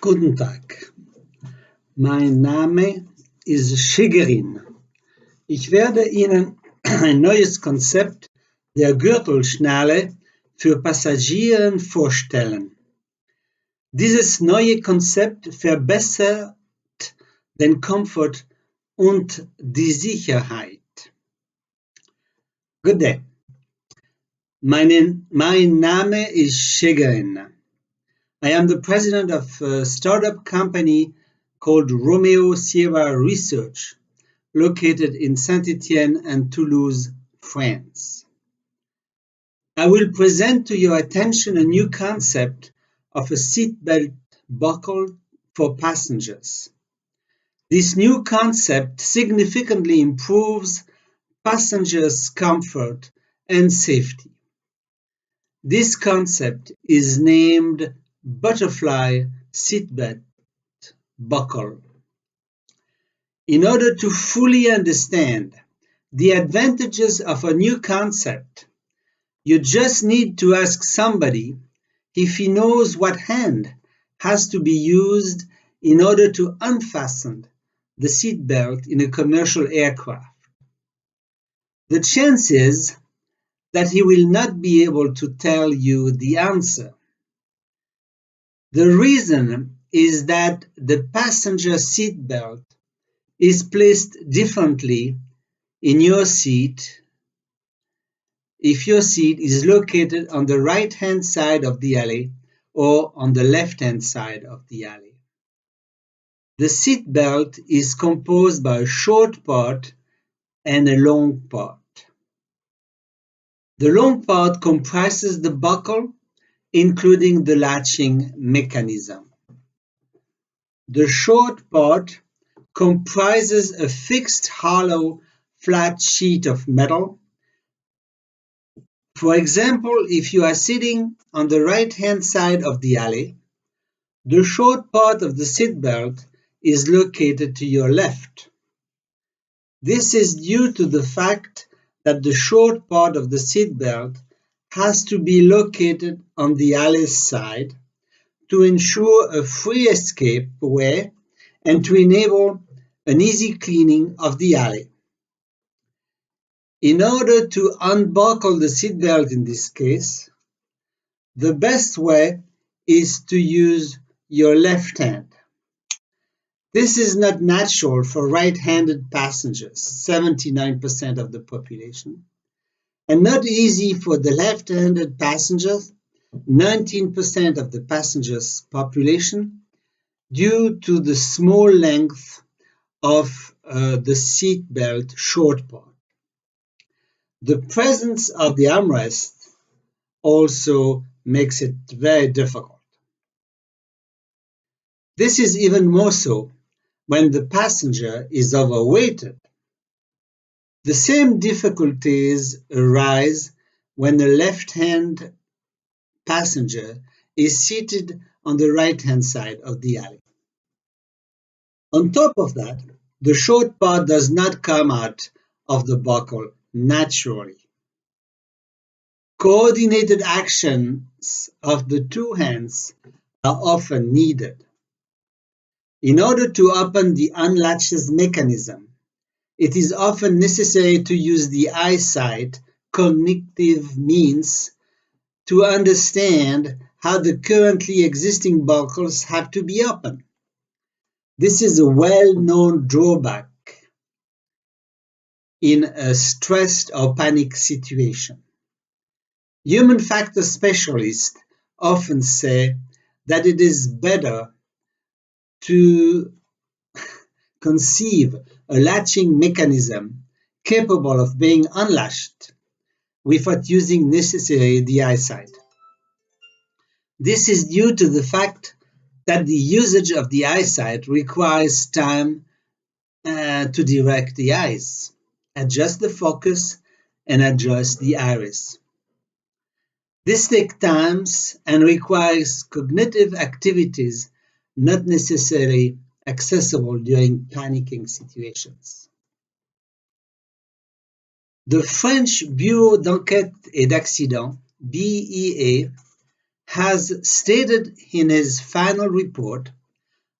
Guten Tag, mein Name ist Shigerin. Ich werde Ihnen ein neues Konzept der Gürtelschnalle für Passagiere vorstellen. Dieses neue Konzept verbessert den Komfort und die Sicherheit. Good day. Mein Name is Shigerin. I am the president of a startup company called Romeo Recherche, located in Saint-Étienne and Toulouse, France. I will present to your attention a new concept of a seatbelt buckle for passengers. This new concept significantly improves passengers' comfort and safety. This concept is named butterfly seatbelt buckle. In order to fully understand the advantages of a new concept, you just need to ask somebody if he knows what hand has to be used in order to unfasten the seatbelt in a commercial aircraft. The chance is that he will not be able to tell you the answer. The reason is that the passenger seatbelt is placed differently in your seat if your seat is located on the right-hand side of the alley or on the left-hand side of the alley. The seatbelt is composed by a short part and a long part. The long part comprises the buckle, including the latching mechanism. The short part comprises a fixed hollow flat sheet of metal. For example, if you are sitting on the right-hand side of the alley, the short part of the seatbelt is located to your left. This is due to the fact that the short part of the seatbelt has to be located on the alley side to ensure a free escape way and to enable an easy cleaning of the alley. In order to unbuckle the seatbelt in this case, the best way is to use your left hand. This is not natural for right-handed passengers, 79% of the population, and not easy for the left-handed passengers, 19% of the passengers' population, due to the small length of the seatbelt short part. The presence of the armrest also makes it very difficult. This is even more so when the passenger is overweighted. The same difficulties arise when the left-hand passenger is seated on the right-hand side of the alley. On top of that, the short part does not come out of the buckle naturally. Coordinated actions of the two hands are often needed. In order to open the unlatches mechanism, it is often necessary to use the eyesight cognitive means to understand how the currently existing buckles have to be opened. This is a well-known drawback in a stressed or panic situation. Human factor specialists often say that it is better to conceive a latching mechanism capable of being unlatched without using necessarily the eyesight. This is due to the fact that the usage of the eyesight requires time to direct the eyes, adjust the focus, and adjust the iris. This takes time and requires cognitive activities not necessarily accessible during panicking situations. The French Bureau d'Enquête et d'Accident, BEA, has stated in his final report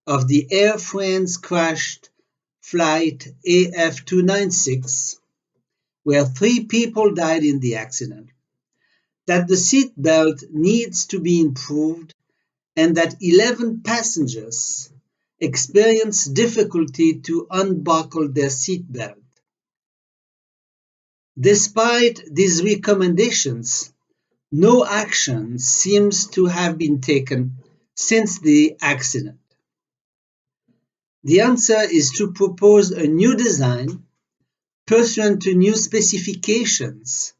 of the Air France crashed flight AF296, where 3 people died in the accident, that the seat belt needs to be improved, and that 11 passengers experienced difficulty to unbuckle their seat belt. Despite these recommendations, no action seems to have been taken since the accident. The answer is to propose a new design pursuant to new specifications,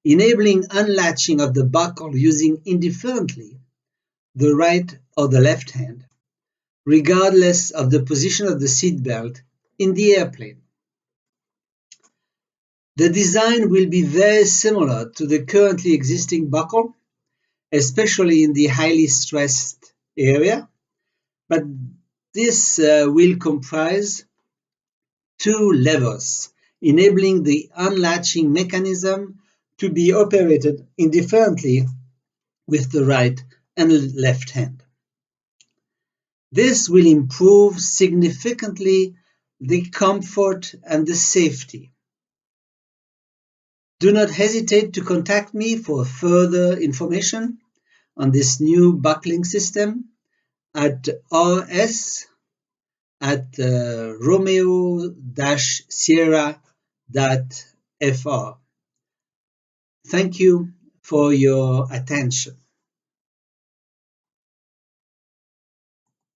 enabling unlatching of the buckle using indifferently the right or the left hand, regardless of the position of the seat belt in the airplane. The design will be very similar to the currently existing buckle, especially in the highly stressed area, but this will comprise 2 levers, enabling the unlatching mechanism to be operated indifferently with the right and left hand. This will improve significantly the comfort and the safety. Do not hesitate to contact me for further information on this new buckling system at rs@romeo-sierra.fr. Thank you for your attention.